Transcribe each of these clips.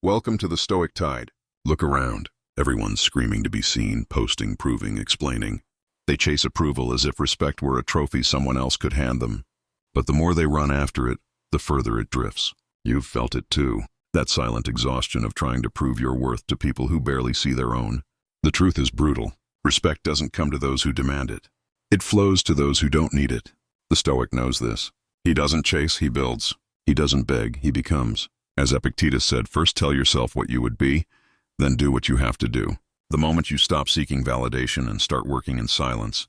Welcome to the Stoic tide. Look around. Everyone's screaming to be seen, posting, proving, explaining. They chase approval as if respect were a trophy someone else could hand them. But the more they run after it, the further it drifts. You've felt it too. That silent exhaustion of trying to prove your worth to people who barely see their own. The truth is brutal. Respect doesn't come to those who demand it. It flows to those who don't need it. The Stoic knows this. He doesn't chase, he builds. He doesn't beg, he becomes. As Epictetus said, first tell yourself what you would be, then do what you have to do. The moment you stop seeking validation and start working in silence,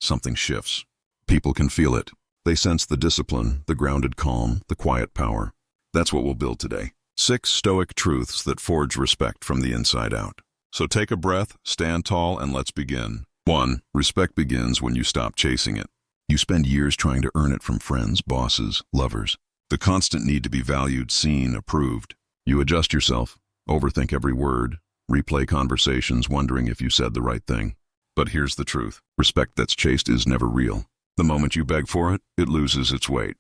something shifts. People can feel it. They sense the discipline, the grounded calm, the quiet power. That's what we'll build today. 6 Stoic truths that forge respect from the inside out. So take a breath, stand tall, and let's begin. 1. Respect begins when you stop chasing it. You spend years trying to earn it from friends, bosses, lovers. The constant need to be valued, seen, approved. You adjust yourself, overthink every word, replay conversations wondering if you said the right thing. But here's the truth. Respect that's chased is never real. The moment you beg for it, it loses its weight.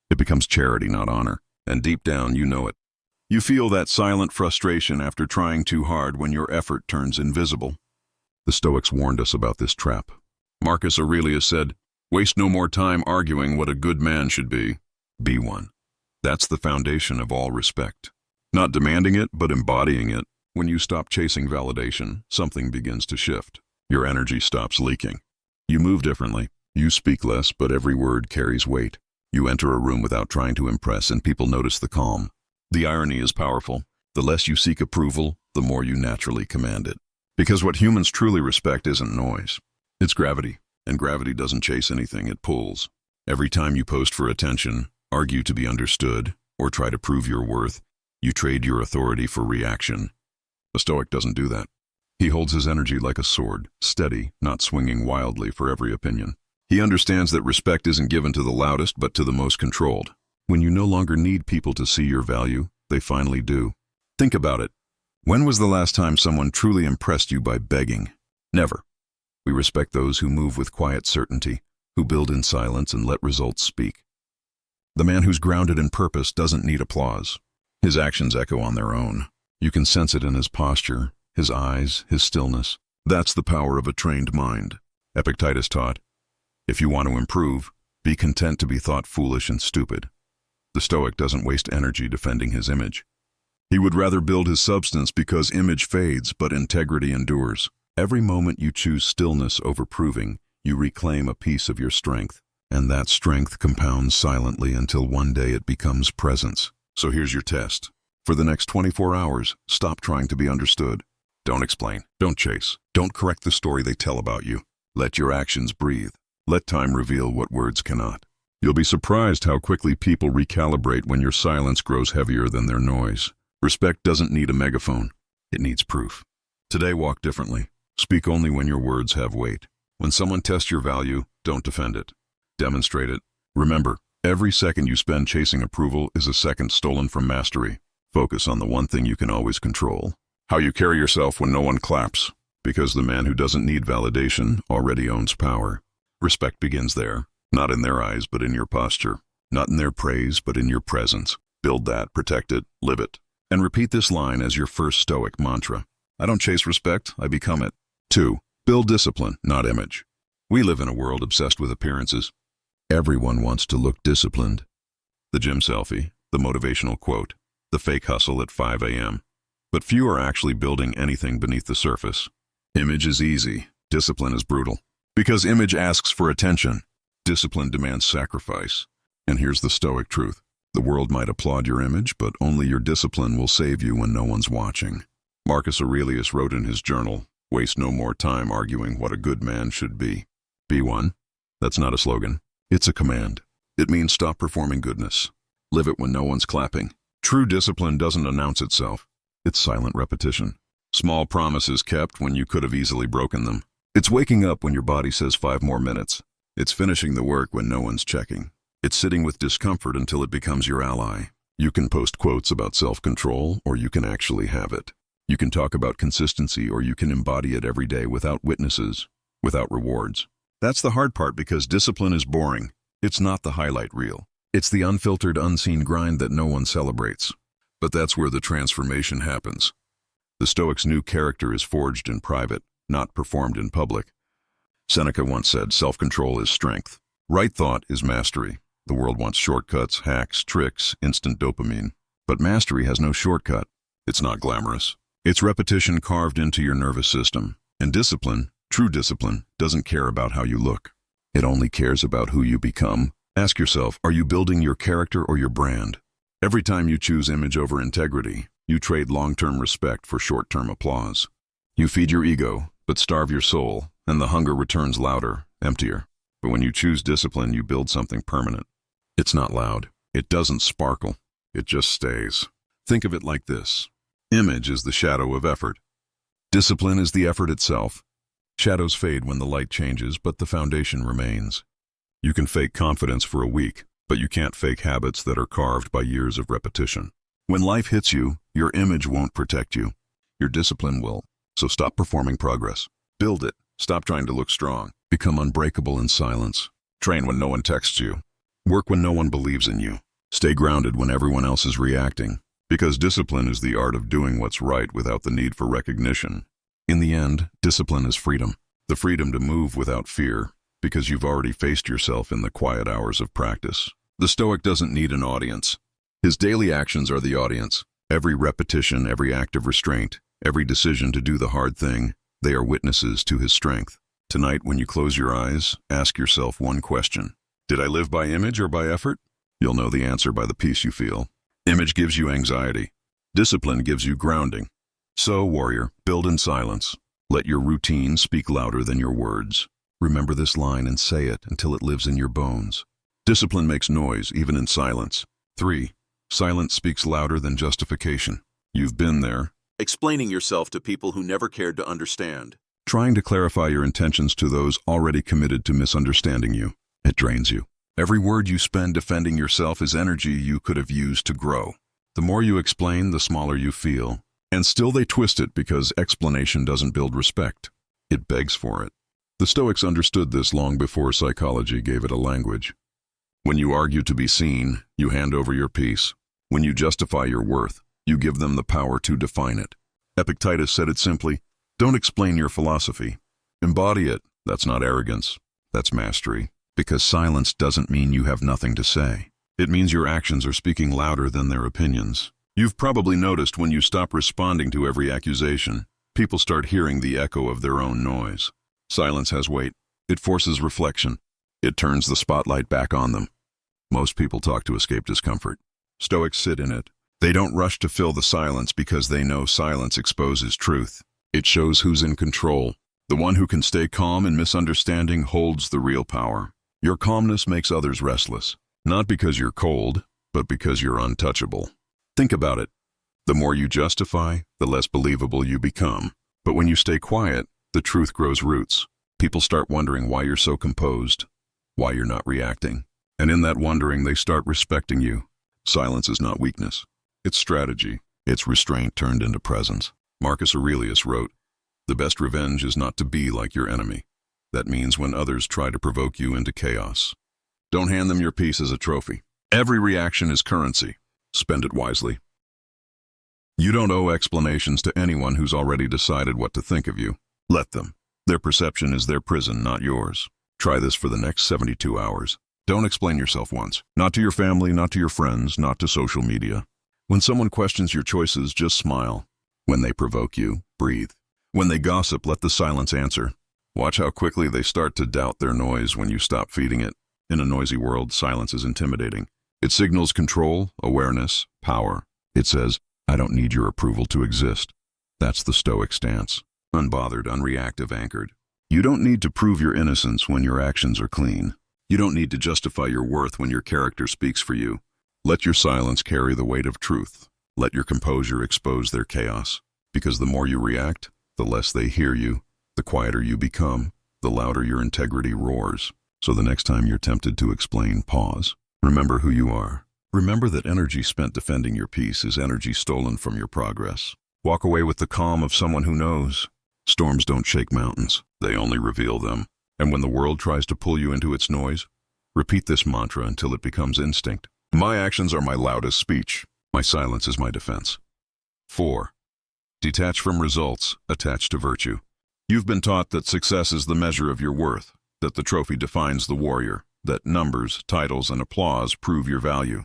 It becomes charity, not honor. And deep down, you know it. You feel that silent frustration after trying too hard when your effort turns invisible. The Stoics warned us about this trap. Marcus Aurelius said, "Waste no more time arguing what a good man should be. Be one." That's the foundation of all respect. Not demanding it, but embodying it. When you stop chasing validation, something begins to shift. Your energy stops leaking. You move differently. You speak less, but every word carries weight. You enter a room without trying to impress, and people notice the calm. The irony is powerful. The less you seek approval, the more you naturally command it. Because what humans truly respect isn't noise. It's gravity. And gravity doesn't chase anything, it pulls. Every time you post for attention, argue to be understood, or try to prove your worth, you trade your authority for reaction. A Stoic doesn't do that. He holds his energy like a sword, steady, not swinging wildly for every opinion. He understands that respect isn't given to the loudest, but to the most controlled. When you no longer need people to see your value, they finally do. Think about it. When was the last time someone truly impressed you by begging? Never. We respect those who move with quiet certainty, who build in silence and let results speak. The man who's grounded in purpose doesn't need applause. His actions echo on their own. You can sense it in his posture, his eyes, his stillness. That's the power of a trained mind. Epictetus taught, if you want to improve, be content to be thought foolish and stupid. The Stoic doesn't waste energy defending his image. He would rather build his substance because image fades, but integrity endures. Every moment you choose stillness over proving, you reclaim a piece of your strength. And that strength compounds silently until one day it becomes presence. So here's your test. For the next 24 hours, stop trying to be understood. Don't explain. Don't chase. Don't correct the story they tell about you. Let your actions breathe. Let time reveal what words cannot. You'll be surprised how quickly people recalibrate when your silence grows heavier than their noise. Respect doesn't need a megaphone. It needs proof. Today, walk differently. Speak only when your words have weight. When someone tests your value, don't defend it. Demonstrate it. Remember, every second you spend chasing approval is a second stolen from mastery. Focus on the one thing you can always control. How you carry yourself when no one claps. Because the man who doesn't need validation already owns power. Respect begins there. Not in their eyes, but in your posture. Not in their praise, but in your presence. Build that, protect it, live it. And repeat this line as your first Stoic mantra. I don't chase respect, I become it. 2. Build discipline, not image. We live in a world obsessed with appearances. Everyone wants to look disciplined. The gym selfie, the motivational quote, the fake hustle at 5 a.m. But few are actually building anything beneath the surface. Image is easy, discipline is brutal. Because image asks for attention, discipline demands sacrifice. And here's the Stoic truth. The world might applaud your image, but only your discipline will save you when no one's watching. Marcus Aurelius wrote in his journal, waste no more time arguing what a good man should be. Be one. That's not a slogan. It's a command. It means stop performing goodness. Live it when no one's clapping. True discipline doesn't announce itself. It's silent repetition. Small promises kept when you could have easily broken them. It's waking up when your body says 5 more minutes. It's finishing the work when no one's checking. It's sitting with discomfort until it becomes your ally. You can post quotes about self-control, or you can actually have it. You can talk about consistency, or you can embody it every day without witnesses, without rewards. That's the hard part because discipline is boring. It's not the highlight reel. It's the unfiltered, unseen grind that no one celebrates. But that's where the transformation happens. The Stoics' new character is forged in private, not performed in public. Seneca once said, self-control is strength. Right thought is mastery. The world wants shortcuts, hacks, tricks, instant dopamine. But mastery has no shortcut. It's not glamorous. It's repetition carved into your nervous system. And discipline, true discipline, doesn't care about how you look. It only cares about who you become. Ask yourself, are you building your character or your brand? Every time you choose image over integrity, you trade long-term respect for short-term applause. You feed your ego, but starve your soul, and the hunger returns louder, emptier. But when you choose discipline, you build something permanent. It's not loud. It doesn't sparkle. It just stays. Think of it like this. Image is the shadow of effort. Discipline is the effort itself. Shadows fade when the light changes, but the foundation remains. You can fake confidence for a week, but you can't fake habits that are carved by years of repetition. When life hits you, your image won't protect you. Your discipline will. So stop performing progress. Build it. Stop trying to look strong. Become unbreakable in silence. Train when no one texts you. Work when no one believes in you. Stay grounded when everyone else is reacting. Because discipline is the art of doing what's right without the need for recognition. In the end, discipline is freedom. The freedom to move without fear, because you've already faced yourself in the quiet hours of practice. The Stoic doesn't need an audience. His daily actions are the audience. Every repetition, every act of restraint, every decision to do the hard thing, they are witnesses to his strength. Tonight, when you close your eyes, ask yourself one question. Did I live by image or by effort? You'll know the answer by the peace you feel. Image gives you anxiety. Discipline gives you grounding. So, warrior, build in silence. Let your routine speak louder than your words. Remember this line and say it until it lives in your bones. Discipline makes noise, even in silence. 3. Silence speaks louder than justification. You've been there. Explaining yourself to people who never cared to understand. Trying to clarify your intentions to those already committed to misunderstanding you. It drains you. Every word you spend defending yourself is energy you could have used to grow. The more you explain, the smaller you feel. And still they twist it because explanation doesn't build respect. It begs for it. The Stoics understood this long before psychology gave it a language. When you argue to be seen, you hand over your peace. When you justify your worth, you give them the power to define it. Epictetus said it simply, don't explain your philosophy. Embody it. That's not arrogance. That's mastery. Because silence doesn't mean you have nothing to say. It means your actions are speaking louder than their opinions. You've probably noticed when you stop responding to every accusation, people start hearing the echo of their own noise. Silence has weight. It forces reflection. It turns the spotlight back on them. Most people talk to escape discomfort. Stoics sit in it. They don't rush to fill the silence because they know silence exposes truth. It shows who's in control. The one who can stay calm in misunderstanding holds the real power. Your calmness makes others restless. Not because you're cold, but because you're untouchable. Think about it. The more you justify, the less believable you become. But when you stay quiet, the truth grows roots. People start wondering why you're so composed, why you're not reacting. And in that wondering, they start respecting you. Silence is not weakness. It's strategy. It's restraint turned into presence. Marcus Aurelius wrote, "The best revenge is not to be like your enemy." That means when others try to provoke you into chaos. Don't hand them your peace as a trophy. Every reaction is currency. Spend it wisely. You don't owe explanations to anyone who's already decided what to think of you. Let them. Their perception is their prison, not yours. Try this for the next 72 hours. Don't explain yourself once. Not to your family, not to your friends, not to social media. When someone questions your choices, just smile. When they provoke you, breathe. When they gossip, let the silence answer. Watch how quickly they start to doubt their noise when you stop feeding it. In a noisy world, silence is intimidating. It signals control, awareness, power. It says, I don't need your approval to exist. That's the Stoic stance. Unbothered, unreactive, anchored. You don't need to prove your innocence when your actions are clean. You don't need to justify your worth when your character speaks for you. Let your silence carry the weight of truth. Let your composure expose their chaos. Because the more you react, the less they hear you. The quieter you become, the louder your integrity roars. So the next time you're tempted to explain, pause. Remember who you are. Remember that energy spent defending your peace is energy stolen from your progress. Walk away with the calm of someone who knows. Storms don't shake mountains, they only reveal them. And when the world tries to pull you into its noise, repeat this mantra until it becomes instinct. My actions are my loudest speech. My silence is my defense. 4. Detach from results, attach to virtue. You've been taught that success is the measure of your worth, that the trophy defines the warrior, that numbers, titles, and applause prove your value.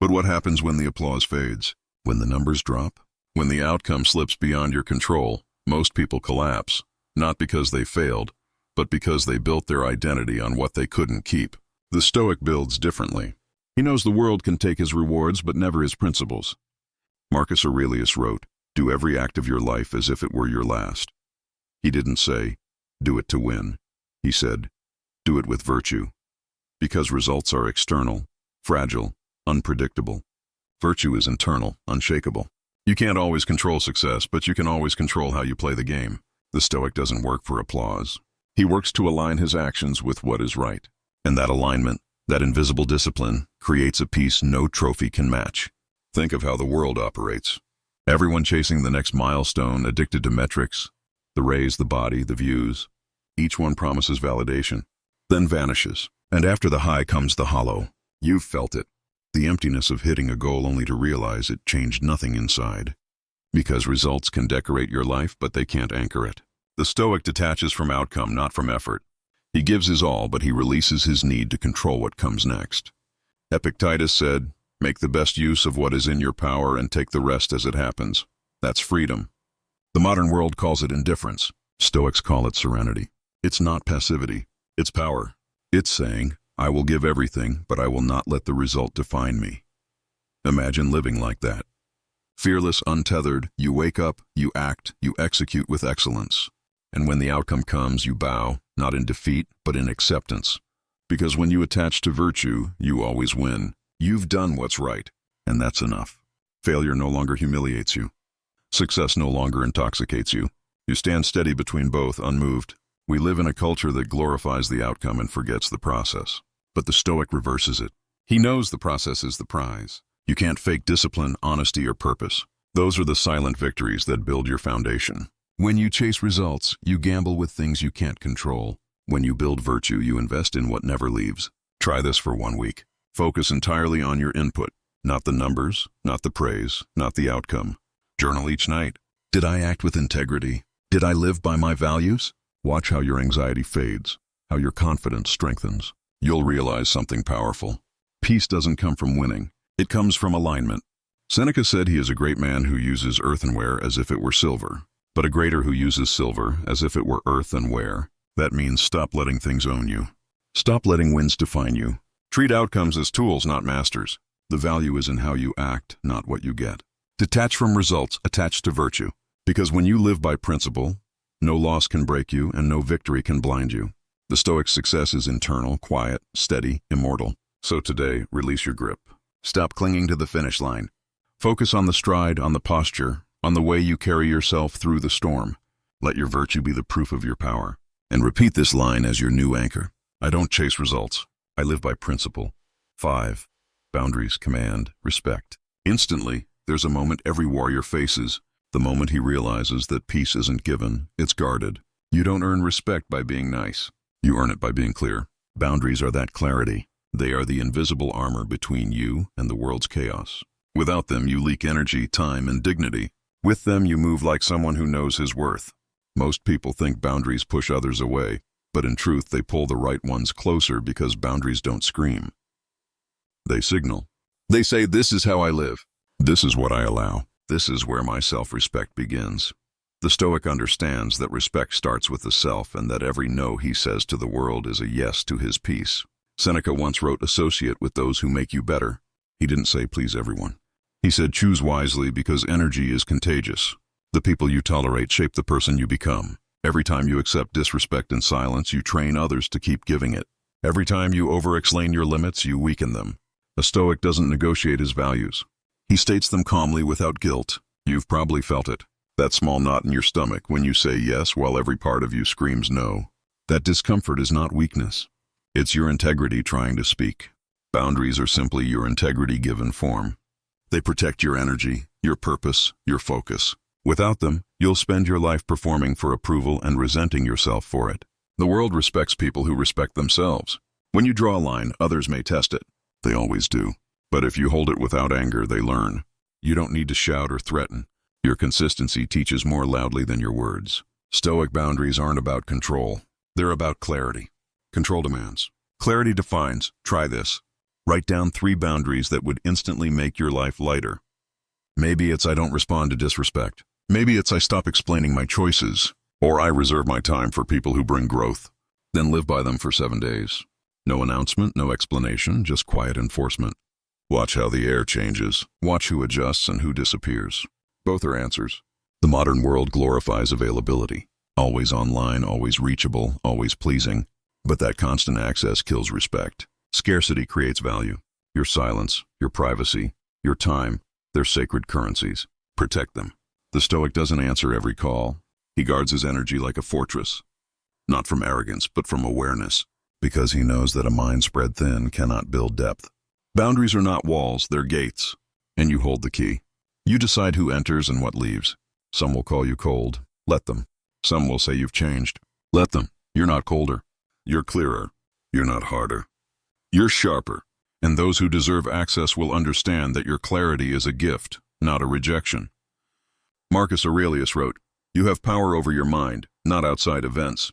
But what happens when the applause fades? When the numbers drop? When the outcome slips beyond your control, most people collapse, not because they failed, but because they built their identity on what they couldn't keep. The Stoic builds differently. He knows the world can take his rewards, but never his principles. Marcus Aurelius wrote, "Do every act of your life as if it were your last." He didn't say, "Do it to win." He said, "Do it with virtue." Because results are external, fragile, unpredictable. Virtue is internal, unshakable. You can't always control success, but you can always control how you play the game. The Stoic doesn't work for applause. He works to align his actions with what is right. And that alignment, that invisible discipline, creates a peace no trophy can match. Think of how the world operates. Everyone chasing the next milestone, addicted to metrics, the raise, the body, the views. Each one promises validation, then vanishes. And after the high comes the hollow. You've felt it. The emptiness of hitting a goal only to realize it changed nothing inside. Because results can decorate your life, but they can't anchor it. The Stoic detaches from outcome, not from effort. He gives his all, but he releases his need to control what comes next. Epictetus said, "Make the best use of what is in your power and take the rest as it happens." That's freedom. The modern world calls it indifference. Stoics call it serenity. It's not passivity. It's power. It's saying, "I will give everything, but I will not let the result define me." Imagine living like that. Fearless, untethered, you wake up, you act, you execute with excellence. And when the outcome comes, you bow, not in defeat, but in acceptance. Because when you attach to virtue, you always win. You've done what's right, and that's enough. Failure no longer humiliates you. Success no longer intoxicates you. You stand steady between both, unmoved. We live in a culture that glorifies the outcome and forgets the process. But the Stoic reverses it. He knows the process is the prize. You can't fake discipline, honesty, or purpose. Those are the silent victories that build your foundation. When you chase results, you gamble with things you can't control. When you build virtue, you invest in what never leaves. Try this for 1 week. Focus entirely on your input, not the numbers, not the praise, not the outcome. Journal each night. Did I act with integrity? Did I live by my values? Watch how your anxiety fades, how your confidence strengthens. You'll realize something powerful. Peace doesn't come from winning. It comes from alignment. Seneca said he is a great man who uses earthenware as if it were silver, but a greater who uses silver as if it were earth and ware. That means stop letting things own you. Stop letting wins define you. Treat outcomes as tools, not masters. The value is in how you act, not what you get. Detach from results, attach to virtue. Because when you live by principle, no loss can break you and no victory can blind you. The Stoic success is internal, quiet, steady, immortal. So today, release your grip. Stop clinging to the finish line. Focus on the stride, on the posture, on the way you carry yourself through the storm. Let your virtue be the proof of your power. And repeat this line as your new anchor. I don't chase results. I live by principle. 5. Boundaries, command, respect. Instantly, there's a moment every warrior faces. The moment he realizes that peace isn't given, it's guarded. You don't earn respect by being nice. You earn it by being clear. Boundaries are that clarity. They are the invisible armor between you and the world's chaos. Without them, you leak energy, time, and dignity. With them, you move like someone who knows his worth. Most people think boundaries push others away, but in truth, they pull the right ones closer because boundaries don't scream. They signal. They say, "This is how I live. This is what I allow. This is where my self-respect begins." The Stoic understands that respect starts with the self and that every no he says to the world is a yes to his peace. Seneca once wrote, "Associate with those who make you better." He didn't say please everyone. He said choose wisely because energy is contagious. The people you tolerate shape the person you become. Every time you accept disrespect in silence, you train others to keep giving it. Every time you over-explain your limits, you weaken them. A Stoic doesn't negotiate his values. He states them calmly without guilt. You've probably felt it. That small knot in your stomach when you say yes while every part of you screams no. That discomfort is not weakness. It's your integrity trying to speak. Boundaries are simply your integrity given form. They protect your energy, your purpose, your focus. Without them, you'll spend your life performing for approval and resenting yourself for it. The world respects people who respect themselves. When you draw a line, others may test it. They always do. But if you hold it without anger, they learn. You don't need to shout or threaten. Your consistency teaches more loudly than your words. Stoic boundaries aren't about control. They're about clarity. Control demands. Clarity defines, try this. Write down 3 boundaries that would instantly make your life lighter. Maybe it's I don't respond to disrespect. Maybe it's I stop explaining my choices. Or I reserve my time for people who bring growth. Then live by them for 7 days. No announcement, no explanation, just quiet enforcement. Watch how the air changes. Watch who adjusts and who disappears. Both are answers. The modern world glorifies availability. Always online, always reachable, always pleasing. But that constant access kills respect. Scarcity creates value. Your silence, your privacy, your time, they're sacred currencies. Protect them. The Stoic doesn't answer every call. He guards his energy like a fortress. Not from arrogance, but from awareness. Because he knows that a mind spread thin cannot build depth. Boundaries are not walls, they're gates. And you hold the key. You decide who enters and what leaves. Some will call you cold. Let them. Some will say you've changed. Let them. You're not colder. You're clearer. You're not harder. You're sharper. And those who deserve access will understand that your clarity is a gift, not a rejection. Marcus Aurelius wrote, "You have power over your mind, not outside events.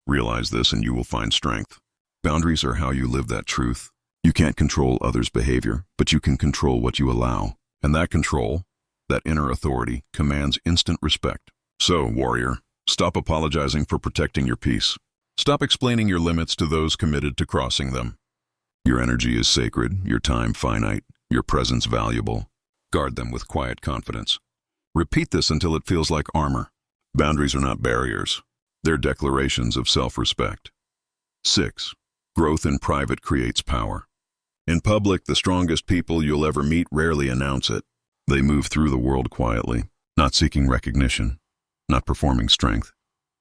Realize this and you will find strength." Boundaries are how you live that truth. You can't control others' behavior, but you can control what you allow. And that control, that inner authority, commands instant respect. So, warrior, stop apologizing for protecting your peace. Stop explaining your limits to those committed to crossing them. Your energy is sacred, your time finite, your presence valuable. Guard them with quiet confidence. Repeat this until it feels like armor. Boundaries are not barriers. They're declarations of self-respect. 6. Growth in private creates power. In public, the strongest people you'll ever meet rarely announce it. They move through the world quietly, not seeking recognition, not performing strength,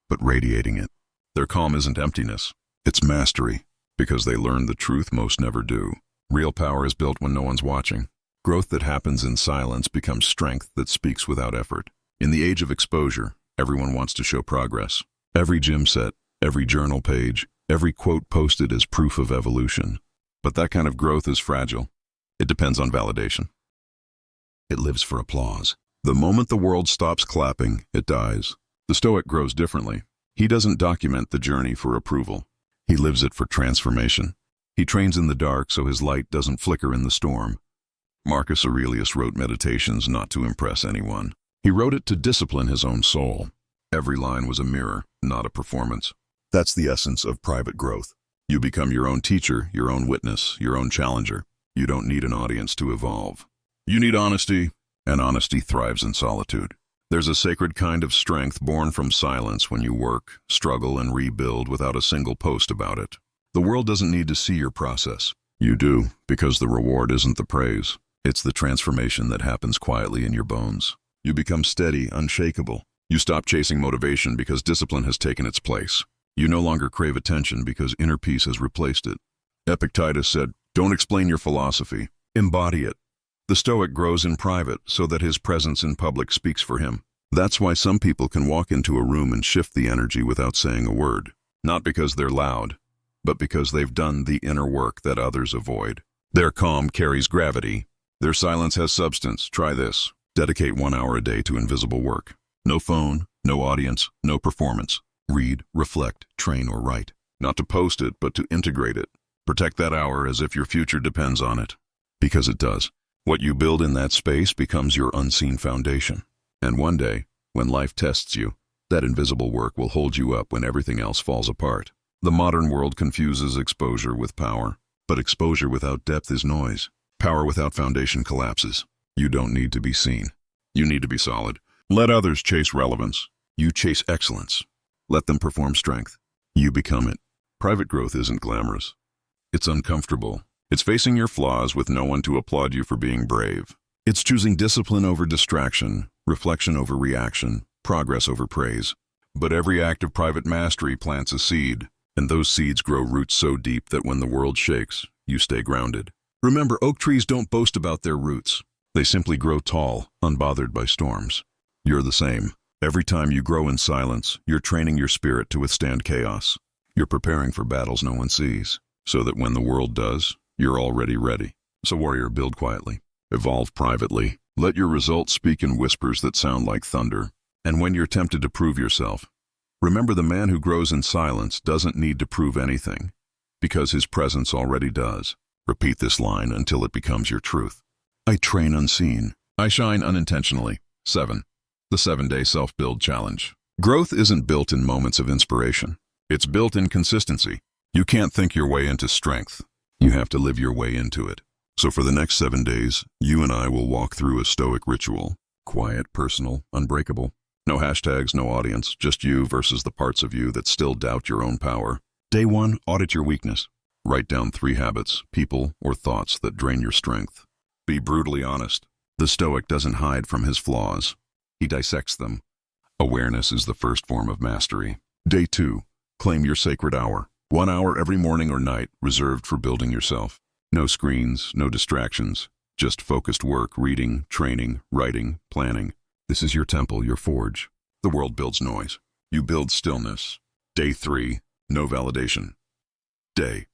but radiating it. Their calm isn't emptiness, it's mastery, because they learn the truth most never do. Real power is built when no one's watching. Growth that happens in silence becomes strength that speaks without effort. In the age of exposure, everyone wants to show progress. Every gym set, every journal page, every quote posted is proof of evolution. But that kind of growth is fragile. It depends on validation. It lives for applause. The moment the world stops clapping, it dies. The Stoic grows differently. He doesn't document the journey for approval. He lives it for transformation. He trains in the dark so his light doesn't flicker in the storm. Marcus Aurelius wrote Meditations not to impress anyone. He wrote it to discipline his own soul. Every line was a mirror, not a performance. That's the essence of private growth. You become your own teacher, your own witness, your own challenger. You don't need an audience to evolve. You need honesty, and honesty thrives in solitude. There's a sacred kind of strength born from silence when you work, struggle, and rebuild without a single post about it. The world doesn't need to see your process. You do, because the reward isn't the praise. It's the transformation that happens quietly in your bones. You become steady, unshakable. You stop chasing motivation because discipline has taken its place. You no longer crave attention because inner peace has replaced it. Epictetus said, "Don't explain your philosophy, embody it." The Stoic grows in private so that his presence in public speaks for him. That's why some people can walk into a room and shift the energy without saying a word. Not because they're loud, but because they've done the inner work that others avoid. Their calm carries gravity. Their silence has substance. Try this. Dedicate 1 hour a day to invisible work. No phone, no audience, no performance. Read, reflect, train, or write. Not to post it, but to integrate it. Protect that hour as if your future depends on it. Because it does. What you build in that space becomes your unseen foundation. And one day, when life tests you, that invisible work will hold you up when everything else falls apart. The modern world confuses exposure with power. But exposure without depth is noise. Power without foundation collapses. You don't need to be seen. You need to be solid. Let others chase relevance. You chase excellence. Let them perform strength. You become it. Private growth isn't glamorous. It's uncomfortable. It's facing your flaws with no one to applaud you for being brave. It's choosing discipline over distraction, reflection over reaction, progress over praise. But every act of private mastery plants a seed, and those seeds grow roots so deep that when the world shakes, you stay grounded. Remember, oak trees don't boast about their roots. They simply grow tall, unbothered by storms. You're the same. Every time you grow in silence, you're training your spirit to withstand chaos. You're preparing for battles no one sees, so that when the world does, you're already ready. So warrior, build quietly. Evolve privately. Let your results speak in whispers that sound like thunder. And when you're tempted to prove yourself, remember the man who grows in silence doesn't need to prove anything, because his presence already does. Repeat this line until it becomes your truth. I train unseen. I shine unintentionally. 7. The 7-Day Self-Build Challenge. Growth isn't built in moments of inspiration. It's built in consistency. You can't think your way into strength. You have to live your way into it. So for the next 7 days, you and I will walk through a Stoic ritual. Quiet, personal, unbreakable. No hashtags, no audience, just you versus the parts of you that still doubt your own power. Day 1, audit your weakness. Write down 3 habits, people, or thoughts that drain your strength. Be brutally honest. The Stoic doesn't hide from his flaws. He dissects them. Awareness is the first form of mastery. Day 2, claim your sacred hour. 1 hour every morning or night reserved for building yourself. No screens, no distractions, just focused work, reading, training, writing, planning. This is your temple, your forge. The world builds noise. You build stillness. Day 3, no validation. Day.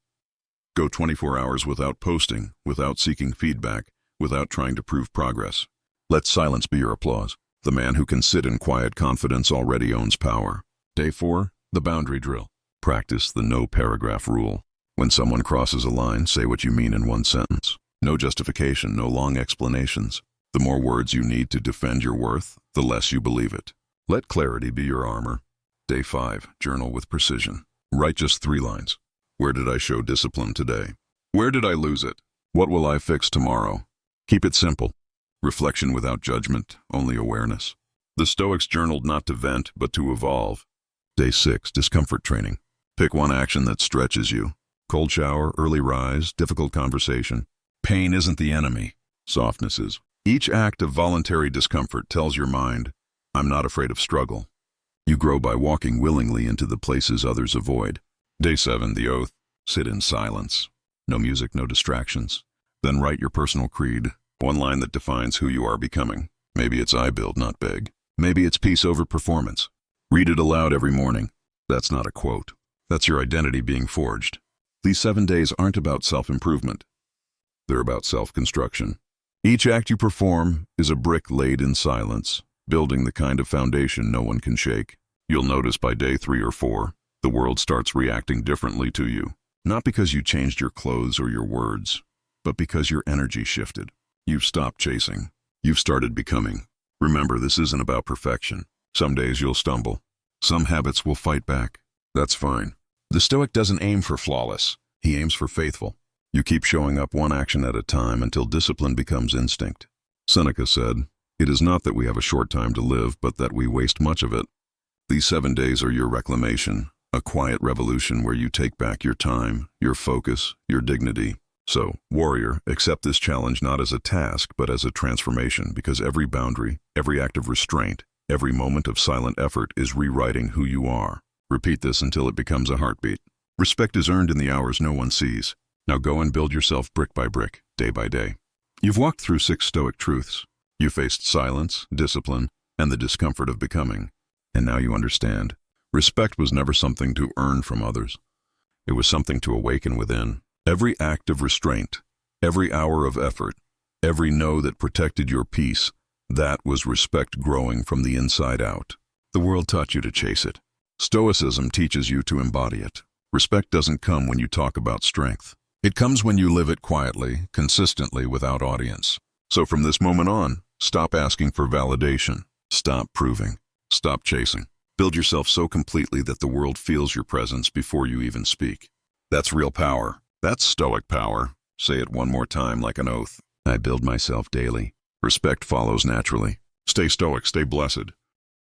Go 24 hours without posting, without seeking feedback, without trying to prove progress. Let silence be your applause. The man who can sit in quiet confidence already owns power. Day 4, the boundary drill. Practice the no paragraph rule. When someone crosses a line, say what you mean in 1 sentence. No justification, no long explanations. The more words you need to defend your worth, the less you believe it. Let clarity be your armor. Day 5, journal with precision. Write just 3 lines. Where did I show discipline today? Where did I lose it? What will I fix tomorrow? Keep it simple. Reflection without judgment, only awareness. The Stoics journaled not to vent, but to evolve. Day 6, discomfort training. Pick one action that stretches you. Cold shower, early rise, difficult conversation. Pain isn't the enemy. Softness is. Each act of voluntary discomfort tells your mind, I'm not afraid of struggle. You grow by walking willingly into the places others avoid. Day 7, the oath. Sit in silence. No music, no distractions. Then write your personal creed. 1 line that defines who you are becoming. Maybe it's I build, not beg. Maybe it's peace over performance. Read it aloud every morning. That's not a quote. That's your identity being forged. These 7 days aren't about self-improvement. They're about self-construction. Each act you perform is a brick laid in silence, building the kind of foundation no one can shake. You'll notice by day 3 or 4, the world starts reacting differently to you. Not because you changed your clothes or your words, but because your energy shifted. You've stopped chasing. You've started becoming. Remember, this isn't about perfection. Some days you'll stumble. Some habits will fight back. That's fine. The Stoic doesn't aim for flawless. He aims for faithful. You keep showing up 1 action at a time until discipline becomes instinct. Seneca said, "It is not that we have a short time to live, but that we waste much of it." These 7 days are your reclamation, a quiet revolution where you take back your time, your focus, your dignity. So, warrior, accept this challenge not as a task, but as a transformation, because every boundary, every act of restraint, every moment of silent effort is rewriting who you are. Repeat this until it becomes a heartbeat. Respect is earned in the hours no one sees. Now go and build yourself brick by brick, day by day. You've walked through 6 Stoic truths. You faced silence, discipline, and the discomfort of becoming. And now you understand. Respect was never something to earn from others. It was something to awaken within. Every act of restraint, every hour of effort, every no that protected your peace, that was respect growing from the inside out. The world taught you to chase it. Stoicism teaches you to embody it. Respect doesn't come when you talk about strength. It comes when you live it quietly, consistently, without audience. So from this moment on, stop asking for validation. Stop proving. Stop chasing. Build yourself so completely that the world feels your presence before you even speak. That's real power. That's Stoic power. Say it 1 more time like an oath. I build myself daily. Respect follows naturally. Stay Stoic, stay blessed.